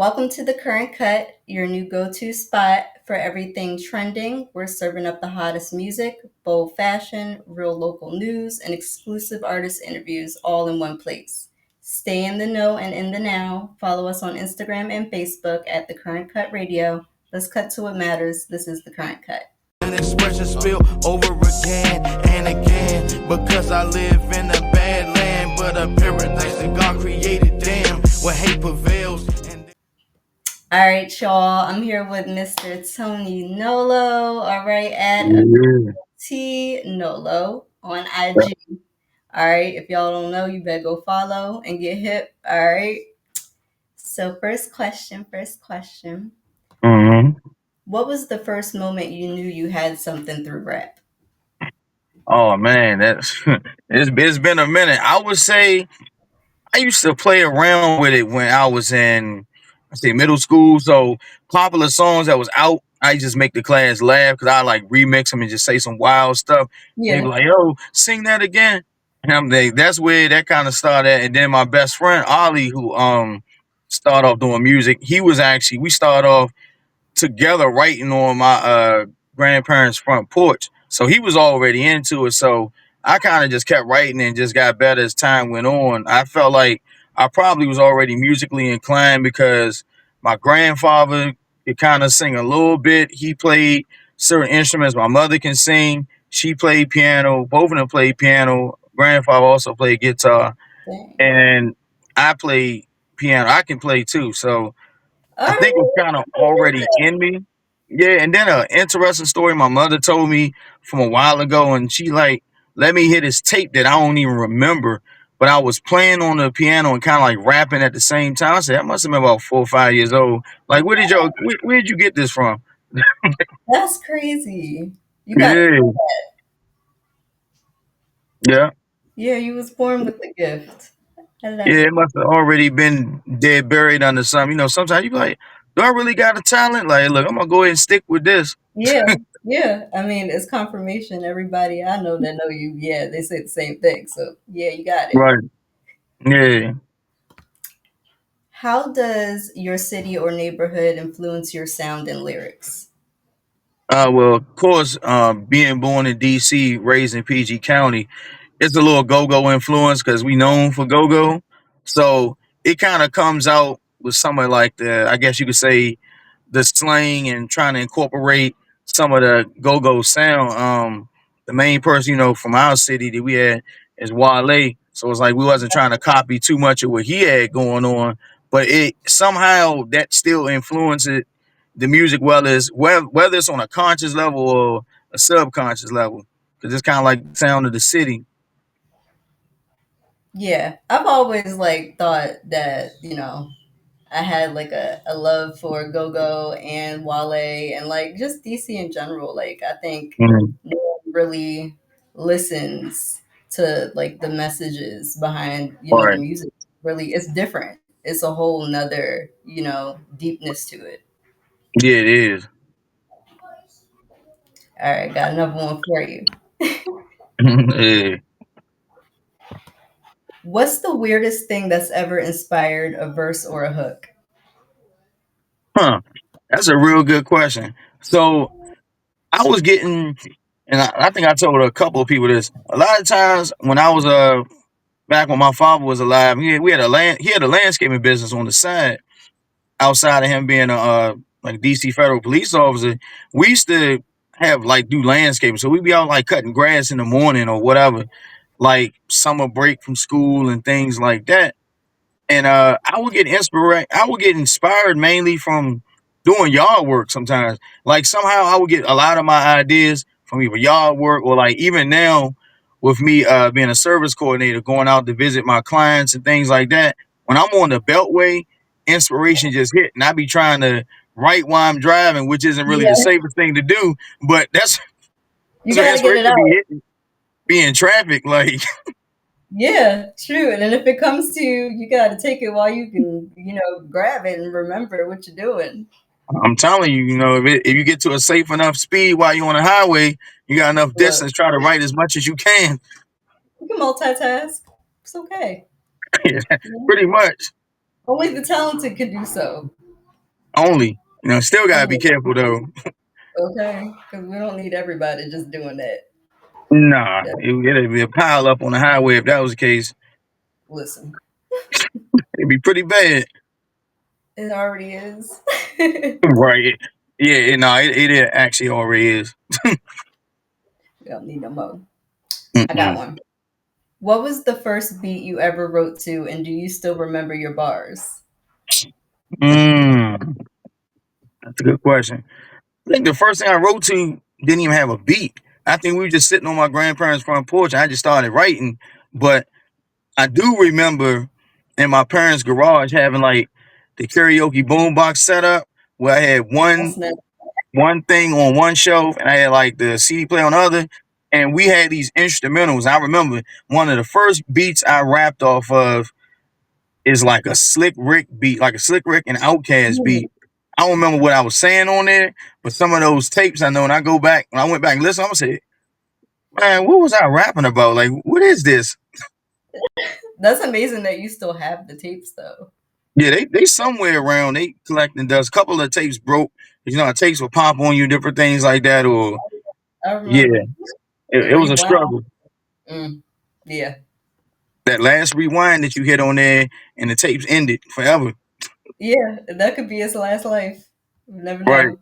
Welcome to the Current Cut, your new go to spot for everything trending. We're serving up the hottest music, bold fashion, real local news, and exclusive artist interviews all in one place. Stay in the know and in the now. Follow us on Instagram and Facebook at The Current Cut Radio. Let's cut to what matters. This is The Current Cut. An expression spill over again and again because I live in a bad land, but a paradise that God created. Damn, where hate prevails. All right, y'all. I'm here with Mr. Tony Nollo. All right, at Yeah. T Nollo on IG. All right, if y'all don't know, you better go follow and get hip. All right. So, first question. hmm What was the first moment you knew you had something through rap? Oh man, that's it's been a minute. I would say I used to play around with it when I was in, I say middle school. So popular songs that was out, I just make the class laugh because I like remix them and just say some wild stuff. And they be Yeah. like, "Yo, sing that again." And I'm like, that's where that kind of started. And then my best friend Ollie, who started off doing music, he was actually we started off together writing on my grandparents' front porch. So he was already into it. So I kind of just kept writing and just got better as time went on. I felt like I probably was already musically inclined because my grandfather could kind of sing a little bit. He played certain instruments. My mother can sing. She played piano. Both of them played piano. Grandfather also played guitar. Dang. And I played piano. I can play too. So All I think it was right. kind of already in me. Yeah, and then an interesting story my mother told me from a while ago, and she like let me hear this tape that I don't even remember, but I was playing on the piano and kind of like rapping at the same time. I said I must have been about 4 or 5 years old. Like, where did you get this from? That's crazy. You got, Yeah, yeah, yeah, you was born with the gift. I love yeah. it. It must have already been dead, buried under something. Sometimes you be like, do I really got a talent? Like, look, I'm gonna go ahead and stick with this. Yeah. Yeah. I mean, it's confirmation. Everybody I know that know you, yeah, they say the same thing. So, yeah, you got it. Right. Yeah. How does your city or neighborhood influence your sound and lyrics? Well, of course, being born in D.C., raised in PG County, it's a little go-go influence because we known for go-go. So it kind of comes out with some of like I guess you could say, the slang and trying to incorporate some of the go-go sound. The main person, from our city that we had is Wale. So it's like we wasn't trying to copy too much of what he had going on, but it somehow that still influences the music, whether it's on a conscious level or a subconscious level, because it's kind of like the sound of the city. Yeah, I've always like thought that, I had like a love for Go Go and Wale and like just DC in general. Like I think Mhm. no one really listens to like the messages behind, the Right. music. Really it's different. It's a whole nother, deepness to it. Yeah, it is. All right, got another one for you. Yeah. What's the weirdest thing that's ever inspired a verse or a hook? Huh. That's a real good question. So I was getting, and I think I told a couple of people this. A lot of times when I was back when my father was alive, he had a landscaping business on the side. Outside of him being a like DC federal police officer, we used to have like do landscaping. So we'd be out like cutting grass in the morning or whatever, like summer break from school and things like that. And I would get inspired mainly from doing yard work sometimes. Like somehow I would get a lot of my ideas from either yard work or like even now with me being a service coordinator, going out to visit my clients and things like that. When I'm on the beltway, inspiration just hit, and I be trying to write while I'm driving, which isn't really the Yeah, safest thing to do, but that's you so got to get it inspiration out. be hitting, be in traffic. Like Yeah, true. And then if it comes to you got to take it while you can, grab it and remember what you're doing. I'm telling you, if you get to a safe enough speed while you're on the highway, you got enough Look, distance. Try to write as much as you can. you can multitask. It's okay. Yeah, You know? pretty much. Only the talented can do so. only. Still gotta be Oh, careful though. okay, because we don't need everybody just doing that. Nah, That it'd be a pile up on the highway if that was the case. listen, It'd be pretty bad. it already is. Right. Yeah, no, it actually already is. We don't need no more. I got Mm-mm. one. What was the first beat you ever wrote to, and do you still remember your bars? Mm, that's a good question. I think the first thing I wrote to didn't even have a beat. I think we were just sitting on my grandparents' front porch and I just started writing. But I do remember in my parents' garage having like the karaoke boombox set up where I had That's one not. one thing on one shelf and I had like the CD player on the other. And we had these instrumentals. I remember one of the first beats I rapped off of is like a Slick Rick beat, like a Slick Rick and Outkast beat. I don't remember what I was saying on there, but some of those tapes I know, and I go back, when I went back and listened, I'm gonna say, man, what was I rapping about? Like, what is this? That's amazing that you still have the tapes, though. Yeah, they somewhere around, they collecting dust. A couple of tapes broke. Tapes will pop on you, different things like that, or I yeah, remember the it was a rewind. struggle. Mm, yeah, That last rewind that you hit on there and the tapes ended forever. yeah, that could be his last life. You never Right, know.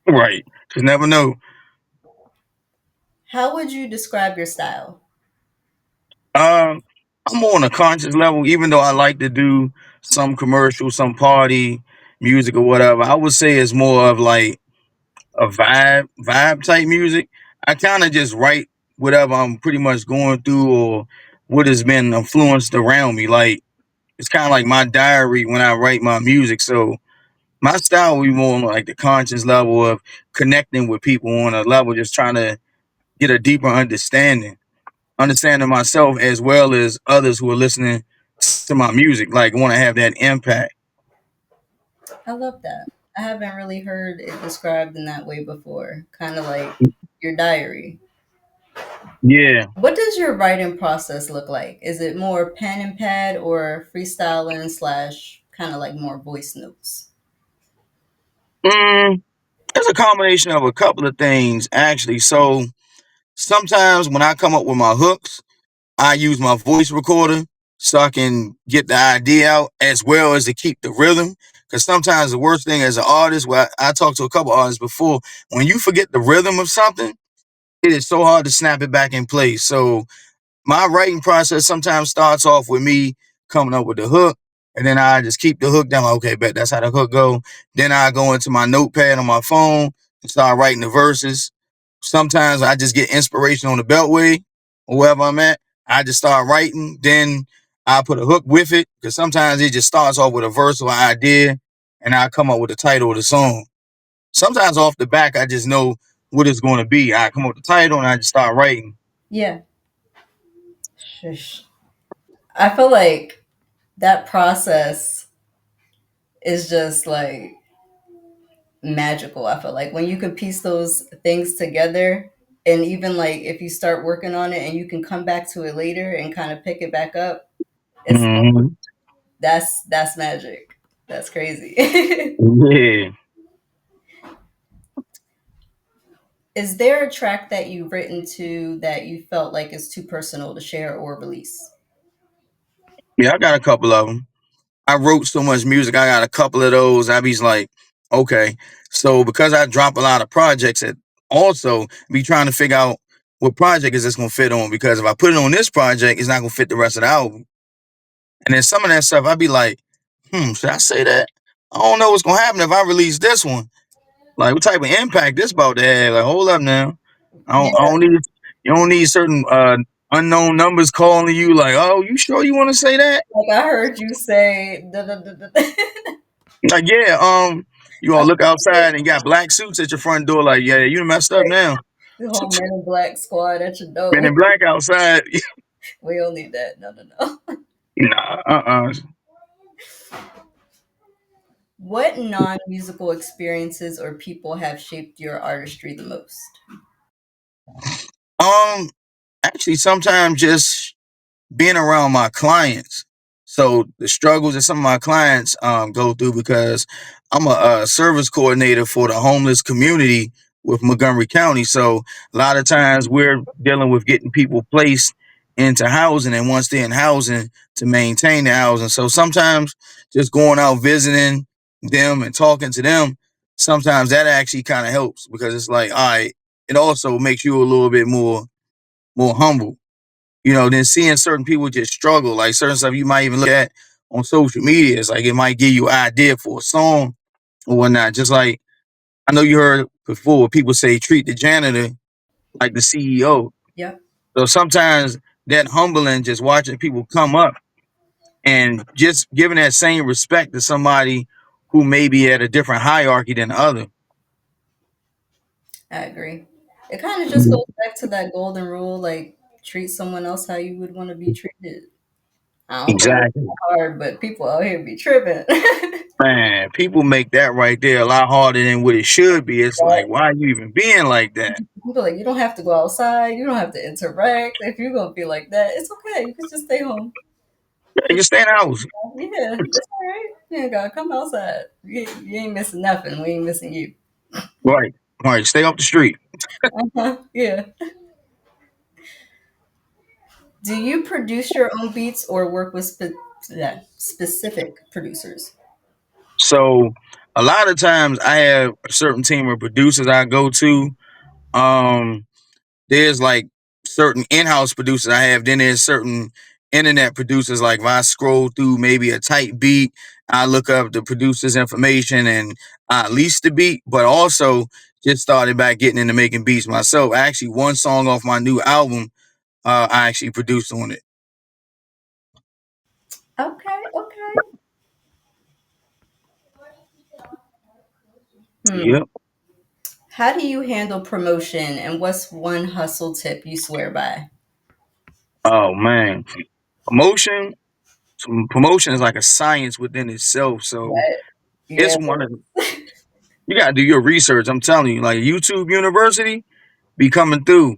right. Just never know. How would you describe your style? Um, I'm more on a conscious level, even though I like to do some commercial, some party music or whatever. I would say it's more of like a vibe type music. I kind of just write whatever I'm pretty much going through or what has been influenced around me. Like it's kind of like my diary when I write my music. So my style will be more on like the conscious level of connecting with people on a level, just trying to get a deeper understanding myself as well as others who are listening to my music. Like, want to have that impact. I love that. I haven't really heard it described in that way before. Kind of like your diary. Yeah. What does your writing process look like? Is it more pen and pad or freestyling slash kind of like more voice notes? Mm, it's a combination of a couple of things, actually. So sometimes when I come up with my hooks, I use my voice recorder so I can get the idea out as well as to keep the rhythm. Because sometimes the worst thing as an artist, well, I talked to a couple artists before, when you forget the rhythm of something, it is so hard to snap it back in place. So my writing process sometimes starts off with me coming up with the hook, and then I just keep the hook down. Like, okay, bet that's how the hook go. Then I go into my notepad on my phone and start writing the verses. Sometimes I just get inspiration on the beltway or wherever I'm at. I just start writing. Then I put a hook with it because sometimes it just starts off with a verse or idea, and I come up with the title of the song. Sometimes off the back, I just know what it's going to be. I come up with the title and I just start writing. Yeah. Shush. I feel like that process is just like magical. I feel like when you can piece those things together, and even like if you start working on it and you can come back to it later and kind of pick it back up, it's Hmm. that's magic. That's crazy. Yeah. Is there a track that you've written to that you felt like is too personal to share or release? Yeah, I got a couple of them. I wrote so much music. I got a couple of those. I be like, okay. So because I drop a lot of projects, it also be trying to figure out what project is this gonna fit on. Because if I put it on this project, it's not gonna fit the rest of the album. And then some of that stuff, I'd be like, should I say that? I don't know what's gonna happen if I release this one. Like, what type of impact this about to have? Like, hold up now. I Yeah, don't need. You don't need certain unknown numbers calling you. Like, oh, you sure you want to say that? like I heard you say, da, da, da, da, da. Like, yeah, you all look outside and you got black suits at your front door. Like, yeah, you done messed up now. The whole Men in Black squad at your Men in door. black outside. We don't need that. No, no, no. Nah, What non musical experiences or people have shaped your artistry the most? actually, sometimes just being around my clients. So the struggles that some of my clients go through, because I'm a service coordinator for the homeless community with Montgomery County. So a lot of times we're dealing with getting people placed into housing, and once they're in housing, to maintain the housing. So sometimes just going out visiting them and talking to them, sometimes that actually kind of helps, because it's like, all right, it also makes you a little bit more humble, than seeing certain people just struggle. Like certain stuff you might even look at on social media. It's like it might give you an idea for a song or whatnot. Just like I know you heard before, people say treat the janitor like the CEO. Yep, So sometimes that humbling, just watching people come up and just giving that same respect to somebody who may be at a different hierarchy than the other. I agree. It kind of just goes back to that golden rule, like treat someone else how you would want to be treated. I don't think it's Exactly. that hard, but people out here be tripping. Man, people make that right there a lot harder than what it should be. It's like, why are you even being like that? People like, you don't have to go outside. You don't have to interact. If you're gonna be like that, it's okay. You can just stay home. You can stay in the house. Yeah, it's all right. You ain't gotta come outside. You ain't missing nothing. We ain't missing you. Right. Right. Stay off the street. Yeah. Do you produce your own beats or work with yeah, specific producers? So a lot of times I have a certain team of producers I go to. Um, there's like certain in-house producers I have. Then there's certain internet producers. Like if I scroll through maybe a tight beat, I look up the producer's information and I lease the beat. But also just started back getting into making beats myself. Actually, one song off my new album, I actually produced on it. Okay, okay. Hmm. Yep. How do you handle promotion and what's one hustle tip you swear by? Oh man, promotion. Promotion is like a science within itself. So That, yeah. it's one of you gotta do your research. I'm telling you, like YouTube University be coming through,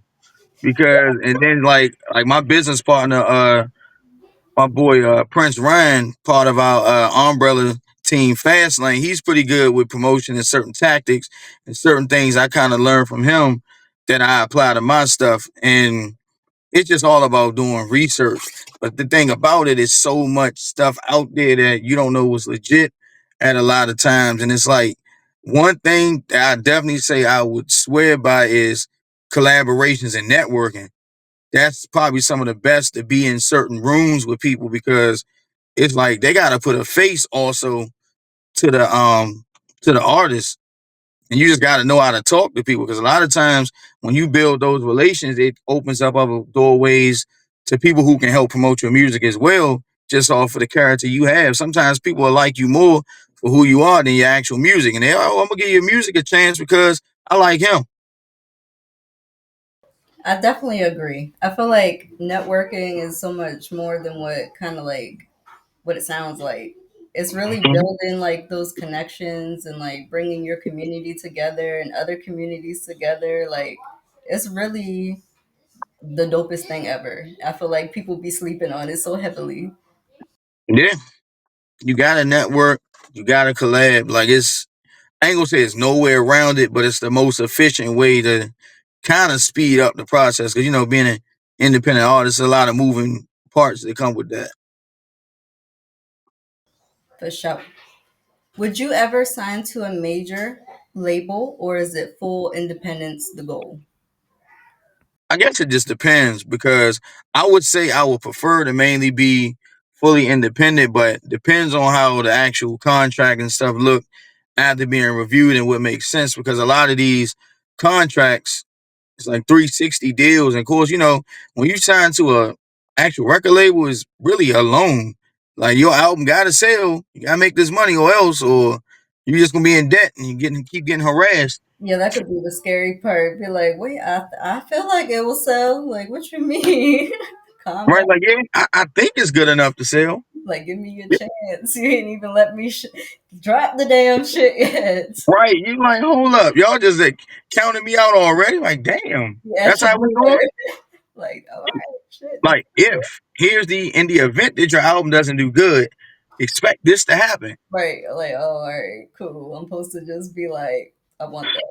because and then like my business partner, my boy Prince Ryan, part of our umbrella team Fastlane, he's pretty good with promotion and certain tactics and certain things I kind of learned from him that I apply to my stuff. And it's just all about doing research. But the thing about it is so much stuff out there that you don't know what's legit at a lot of times. And it's like one thing that I definitely say I would swear by is collaborations and networking. That's probably some of the best, to be in certain rooms with people, because it's like they gotta put a face also to the artist, and you just got to know how to talk to people, because a lot of times when you build those relations, it opens up other doorways to people who can help promote your music as well, just off of the character you have. Sometimes people will like you more for who you are than your actual music, and I'm gonna give your music a chance because I like him. I definitely agree. I feel like networking is so much more than what kind of like what it sounds like. It's really Mhm. building like those connections and like bringing your community together and other communities together. Like it's really the dopest thing ever. I feel like people be sleeping on it so heavily. Yeah, you got to network, you got to collab. Like I ain't gonna say it's nowhere around it, but it's the most efficient way to kind of speed up the process. Because being an independent artist, a lot of moving parts that come with that. For sure. Would you ever sign to a major label or is it full independence the goal? I guess it just depends, because I would say I would prefer to mainly be fully independent, but depends on how the actual contract and stuff look after being reviewed and what makes sense. Because a lot of these contracts, it's like 360 deals. And of course, when you sign to a actual record label, is really a loan. Like your album gotta sell. You gotta make this money, or you just gonna be in debt and you keep getting harassed. Yeah, that could be the scary part. Be like, wait, I feel like it will sell. Like, what you mean? Calm down. Right? Like, yeah, I think it's good enough to sell. Like, give me a chance. You ain't even let me drop the damn shit yet. Right. You like, hold up. Y'all just like counting me out already. Like, damn. You at That's your how we going? door. Like, all right. Shit, that's Like, if here's the event that your album doesn't do good, expect this to happen. right. Like, oh, all right, cool. I'm supposed to just be like, I want that.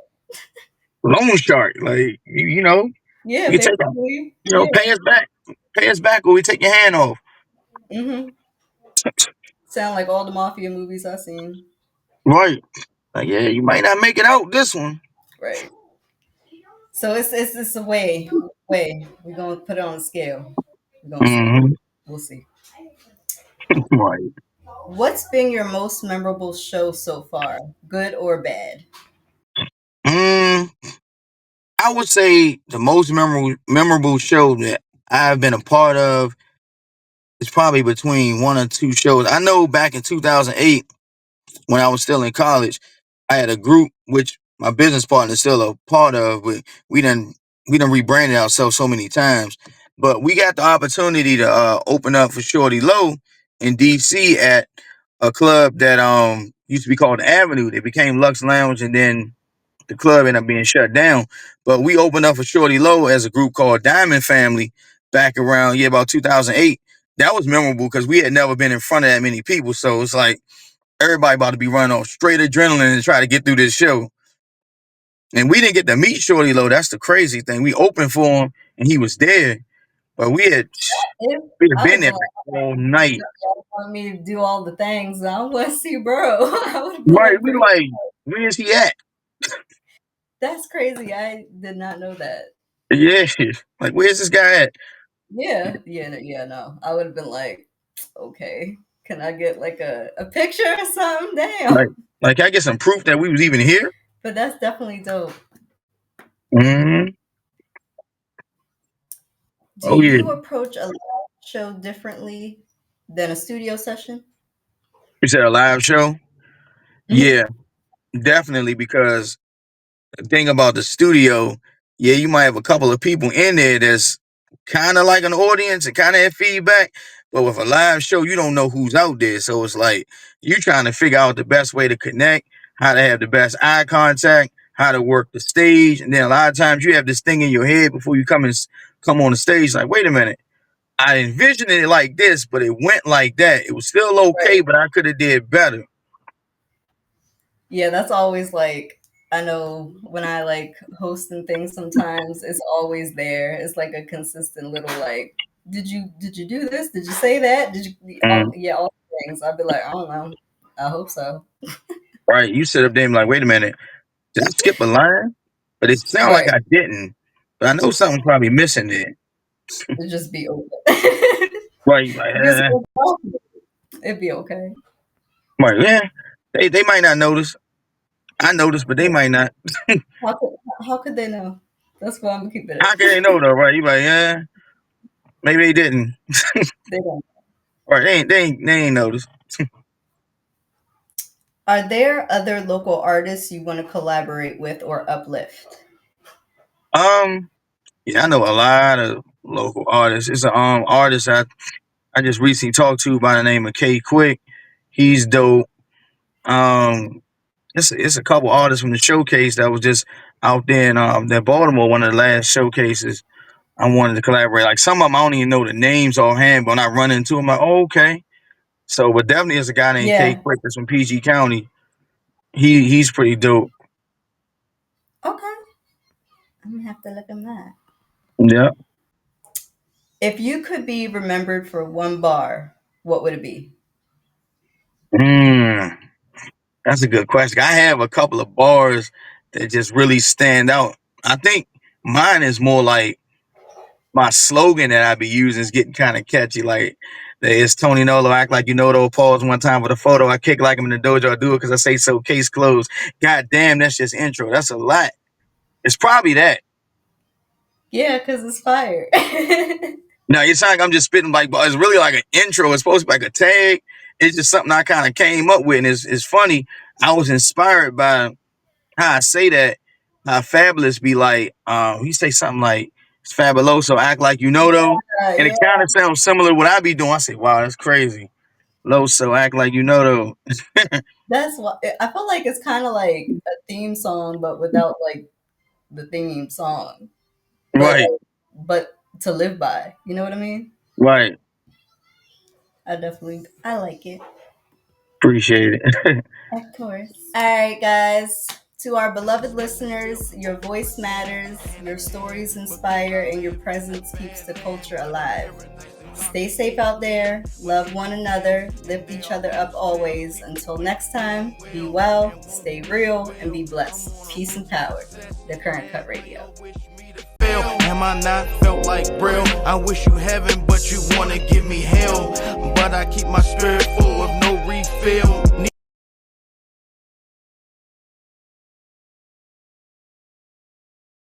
Loan shark, like you know, Yeah, you take that, basically. Yeah. pay us back, or we take your hand off. Mm-hmm. Sound like all the mafia movies I've seen. Right? Like, yeah, you might not make it out this one. Right. So it's a way. We're gonna put it on a scale. We're gonna see. Hmm. We'll see. Right. What's been your most memorable show so far, good or bad? Mm, I would say the most memorable show that I've been a part of is probably between one or two shows. I know back in 2008, when I was still in college, I had a group which my business partner is still a part of, but we done we done rebranded ourselves so many times. But we got the opportunity to open up for Shorty Low in DC at a club that used to be called the Avenue. They became Lux Lounge, and then the club ended up being shut down. But we opened up for Shorty Low as a group called Diamond Family back around about 2008. That was memorable because we had never been in front of that many people. So it's like everybody about to be running on straight adrenaline and try to get through this show. And we didn't get to meet Shorty Low. That's the crazy thing. We opened for him and he was there, but If we had I'd been have there been like, all night. y'all want me to do all the things, I want to see, bro. I would have been Right? like, We bro, like, where is he at? that's crazy. I did not know that. Yeah. Like, where's this guy at? Yeah, yeah, yeah. No, I would have been like, okay, can I get like a picture or something? Like, Damn. like I get some proof that we was even here. But that's definitely dope. Hmm. Do Oh yeah. you approach a live show differently than a studio session? You said a live show? Hmm. Yeah, definitely. Because the thing about the studio, yeah, you might have a couple of people in there that's kind of like an audience and kind of have feedback. But with a live show, you don't know who's out there. So it's like you trying to figure out the best way to connect, how to have the best eye contact, how to work the stage. And then a lot of times you have this thing in your head before you come on the stage, like, wait a minute. I envisioned it like this, but it went like that. It was still Right. okay, but I could have did better. Yeah, that's always like, I know when I like hosting things sometimes it's always there. It's like a consistent little like, did you do this? Did you say that? Did you all, Mm, yeah, all the things. I'd be like, I don't know. I hope so. right. You sit up there and be like, wait a minute. Did I skip a line? But it sounded like Right. I didn't. But I know something's probably missing there. It'd just be open. Right, like, Just it'd be okay. right, yeah. They might not notice. I noticed, but they might not. How could how could they know? That's why I'm keeping How it. can they know though, right? You like, yeah, maybe they didn't. They don't. Right, they ain't noticed. Are there other local artists you want to collaborate with or uplift? Um, yeah, I know a lot of local artists. It's an artist I just recently talked to by the name of K Quick. He's dope. Um, it's a couple artists from the showcase that was just out there in that Baltimore, one of the last showcases. I wanted to collaborate. Like some of them, I don't even know the names offhand, but when I run into them, I'm like, oh, okay. So, but definitely, is a guy named K Yeah. Quick that's from PG County. He's pretty dope. Okay. I'm gonna have to look at that. Yeah. If you could be remembered for one bar, what would it be? Mm, that's a good question. I have a couple of bars that just really stand out. I think mine is more like my slogan that I be using is getting kind of catchy. Like it's Tony Nollo, act like you know those pause one time for the photo. I kick like I'm in the dojo. I do it because I say so. Case closed. God damn, that's just intro. That's a lot. It's probably that. Yeah, because it's fire. Now it's not like I'm just spitting like, but it's really like an intro. It's supposed to be like a tag. It's just something I kind of came up with, and it's funny. I was inspired by how I say that. How Fabulous be like, he say something like it's fabuloso, act like you know though, and it Yeah, kind of sounds similar to what I be doing. I say, wow, that's crazy. Loso, act like you know though. that's what I feel like. It's kind of like a theme song, but without like the theme song. But Right. but to live by. You know what I mean? Right. I like it. Appreciate it. Of course. All right, guys. To our beloved listeners, your voice matters, your stories inspire, and your presence keeps the culture alive. Stay safe out there, love one another, lift each other up always. Until next time, be well, stay real, and be blessed. Peace and power. The Current Cut Radio. Am I not felt like Braille? I wish you heaven, but you wanna give me hell. But I keep my spirit full of no refill.